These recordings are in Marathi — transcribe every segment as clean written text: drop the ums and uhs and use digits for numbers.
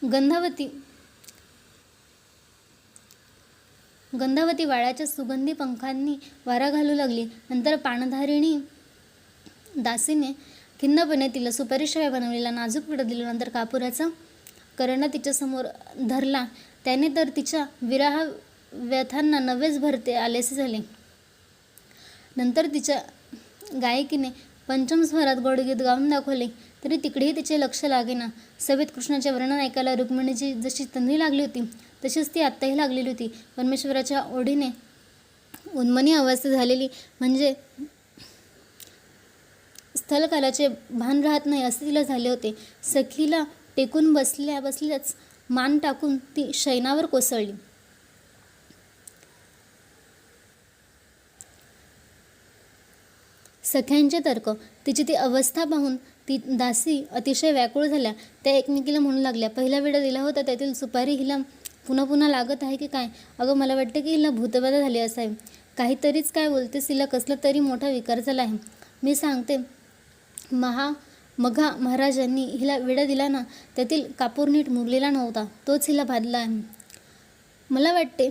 गंधावती वाळ्याच्या सुगंधी पंखांनी वारा घालू लागली. नंतर पाणधारिणी दासीने खिन्नपणे तिला सुपारीशिवाय बनवलेला नाजूक विडा दिला. नंतर कापुराचा करंडा तिच्यासमोर धरला. त्याने तर तिच्या विरह व्यथांना नवेच भरते आलेसे झाले. नंतर तिच्या गायकीने पंचम स्वरात गोडगीत गाऊन दाखवले, तरी तिकडेही तिचे लक्ष लागेना. सभेत कृष्णाचे वर्णन ऐकायला रुक्मिणीची जशी तंद्री लागली होती, तशीच ती आत्ताही लागलेली होती. परमेश्वराच्या ओढीने उन्मनी अवस्था झालेली म्हणजे स्थलकालाचे भान राहत नाही असे तिला झाले होते. सखीला टेकून बसल्याच मान टाकून ती शयनावर कोसळली. सख्यांचे तर्क, तिची ती अवस्था पाहून ती दासी अतिशय व्याकुळ झाल्या. त्या एकमेकीला म्हणू लागल्या, पहिला विडा दिला होता त्यातील सुपारी हिला पुन्हा पुन्हा लागत आहे की काय? अगं, मला वाटते की हिला भूतबाधा झाली असावी. काहीतरीच काय बोलतेस? हिला कसला तरी मोठा विकार झाला आहे. मी सांगते, मघा महाराजांनी हिला विडा दिला ना, त्यातील कापूर नीट मुरलेला नव्हता, तोच हिला बाधला आहे. मला वाटते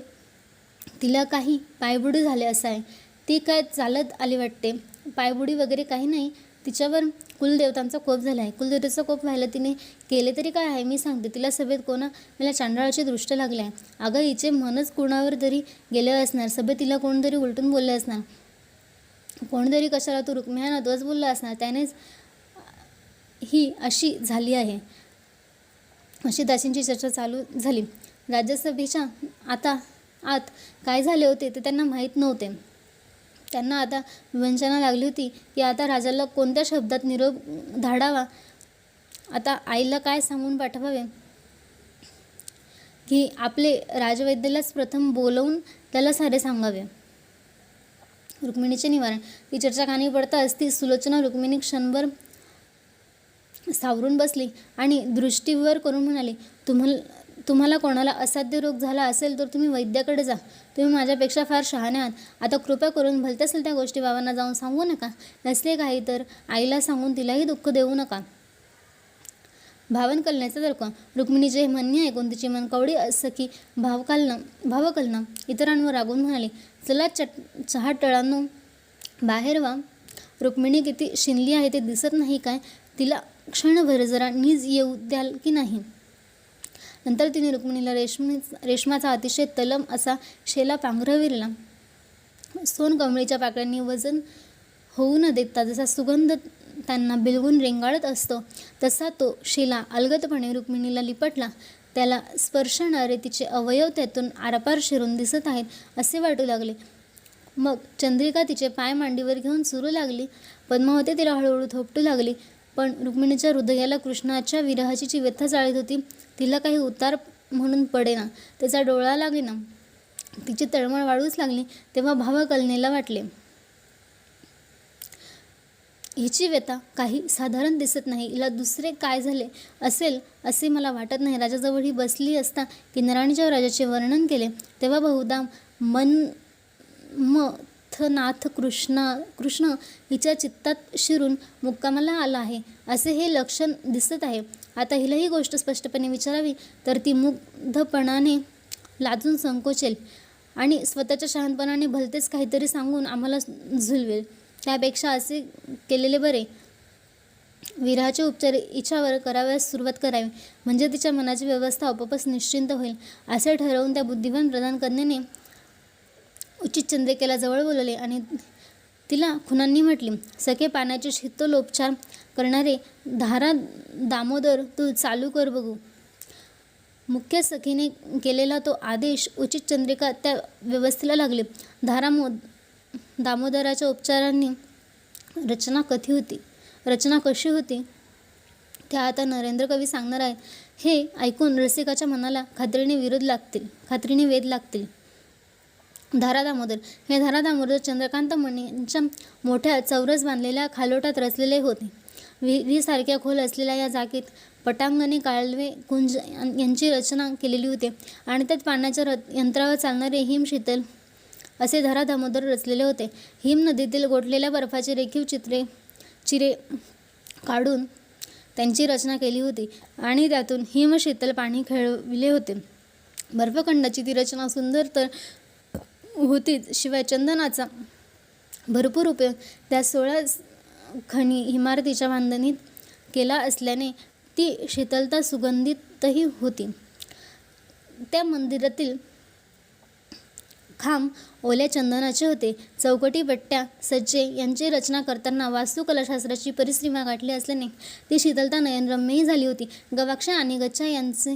तिला काही पायबुडी झाले असाय. ती काय चालत आली वाटते. पायबुडी वगैरे काही नाही. तिच्यावर कुलदेवतांचा कोप झाला आहे. कुलदेवतेचा कोप व्हायला तिने केले तरी काय आहे? मी सांगते, तिला सभेत मला चांडाळाची दृष्ट लागली आहे. अगं, हिचे मनच कोणावर तरी गेले असणार. सभेत तिला कोणतरी उलटून बोलले असणार. कोणतरी कशाला तू रुक्मिणी तोच बोलला असणार. त्यानेच ही अशी झाली आहे. अशी दासींची चर्चा चालू झाली. राज्यसभेच्या आत काय झाले होते ते त्यांना माहीत नव्हते. त्यांना आता विवंचना लागली होती की आता राजाला कोणत्या शब्दात निरोप धाडावा, आता आईला काय सांगून पाठवावे की आपले राजवैद्यालाच प्रथम बोलवून त्याला सारे सांगावे. रुक्मिणीचे निवारण. ती चर्चा कानी पडताच ती सुलोचना रुक्मिणी क्षणभर सावरून बसली आणि दृष्टीवर करून म्हणाली, तुम्हाला कोणाला असाध्य रोग झाला असेल तर तुम्ही वैद्याकडे जा. तुम्ही माझ्यापेक्षा फार शहाणे आहात. आता कृपा करून भलत्या असेल त्या गोष्टी बाबांना जाऊन सांगू नका. नसले काही तर आईला सांगून तिलाही दुःख देऊ नका. भावन कलण्याचा तर्क. रुक्मिणीचे हे म्हणणे ऐकून तिची मनकवडी सखी भावकलना इतरांवर रागून म्हणाली, चला चहाटळांनो, बाहेर वा. रुक्मिणी किती शिनली आहे ते दिसत नाही काय? तिला क्षणभर जरा नीज येऊ द्याल की नाही? नंतर तिने रुक्मिणीला रेशमाचा अतिशय तलम असा शेला पांघरविला. सोनकमळीच्या पाकळ्यांनी वजन होऊ न देता जसा सुगंध त्यांना बिलगून रेंगाळत असतो, तसा तो शेला अलगदपणे रुक्मिणीला लिपटला. त्याला स्पर्शणारे तिचे अवयव त्यातून आरपार शिरून दिसत आहेत असे वाटू लागले. मग चंद्रिका तिचे पाय मांडीवर घेऊन सुरू लागली. पद्मावती तिला हळूहळू थोपटू लागली. पण रुक्मिणीच्या हृदयाला कृष्णाच्या विरहाची व्यथा चाळत होती. तिला काही उतार म्हणून पडेना. त्याचा डोळा लागेना. तिची तळमळ वाढूच लागली. तेव्हा भावकलनेला वाटले, हिची व्यथा काही साधारण दिसत नाही. हिला दुसरे काय झाले असेल असे मला वाटत नाही. राजाजवळ ही बसली असता किन्नराणीच्या राजाचे वर्णन केले तेव्हा बहुधा मन्मथनाथ कृष्ण हिच्या चित्तात शिरून मुक्कामाला आला आहे असे हे लक्षण दिसत आहे. आता हिला ही गोष्ट स्पष्टपणे विचारावी तर ती मुग्धपणाने लाजून संकोचेल आणि स्वतःच्या शहाणपणाने भलतेच काहीतरी सांगून आम्हाला झुलवेल. त्यापेक्षा असे केलेले बरे. विरहाचे उपचार हिच्यावर करावयास सुरुवात करावी, म्हणजे तिच्या मनाची व्यवस्था आपोआपच निश्चिंत होईल. असे ठरवून त्या बुद्धिवान प्रधान कन्येने उचित चंद्रिकेला जवळ बोलवले आणि तिला खुनांनी म्हटली, सखे पाण्याचे शीतलोपचार करणारे धारा दामोदर तू चालू कर बघू. मुख्य सखीने केलेला तो आदेश उचित चंद्रिका त्या व्यवस्थेला लागली. दामोदराच्या उपचारांनी रचना कशी होती ते आता नरेंद्र कवी सांगणार आहेत. हे ऐकून रसिकाच्या मनाला खात्रीने वेध लागतील. धारा दामोदर. हे धारा दामोदर चंद्रकांत मणींच्या मोठ्या चौरस बांधलेल्या खालोटात रचलेले होते. विहिरीसारख्या खोल असलेल्या या जागेत पटांगणे, कालवे, कुंज यांची रचना केलेली होती आणि त्यात पाण्याच्या यंत्रावर चालणारे हिमशीतल असे धारा दामोदर रचलेले होते. हिम नदीतील गोठलेल्या बर्फाचे रेखीव चिरे काढून त्यांची रचना केली होती आणि त्यातून हिमशीतल पाणी खेळविले होते. बर्फखंडाची ती रचना सुंदर तर होतीच, शिवाय चंदनाचा भरपूर उपयोग त्या 16 खणी इमारतीच्या बांधणीत केला असल्याने ती शीतलता सुगंधितही होती. त्या मंदिरातील खांब ओल्या चंदनाचे होते. चौकटी, पट्ट्या, सज्जे यांची रचना करताना वास्तुकलाशास्त्राची परिसीमा गाठली असल्याने ती शीतलता नयनरम्यही झाली होती. गवाक्ष आणि गच्चा यांची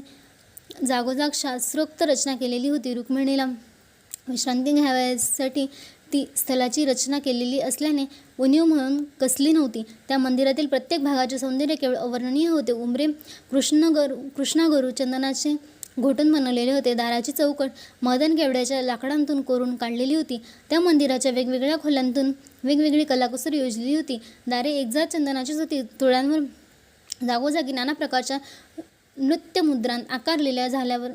जागोजाग शास्त्रोक्त रचना केलेली होती. रुक्मिणीला विश्रांती घ्यावयासाठी ती स्थलाची रचना केलेली असल्याने उणीव म्हणून कसली नव्हती. त्या मंदिरातील प्रत्येक भागाचे सौंदर्य केवळ अवर्णनीय होते. उंबरे कृष्णागरू चंदनाचे घोटून बनवलेले होते. दाराची चौकट मदन केवड्याच्या लाकडांतून कोरून काढलेली होती. त्या मंदिराच्या वेगवेगळ्या खोल्यांतून वेगवेगळी कलाकुसर योजली होती. दारे एकजात चंदनाचीच होती. तुळ्यांवर जागोजागी नाना प्रकारच्या नृत्यमुद्रांत आकारलेल्या झाल्यावर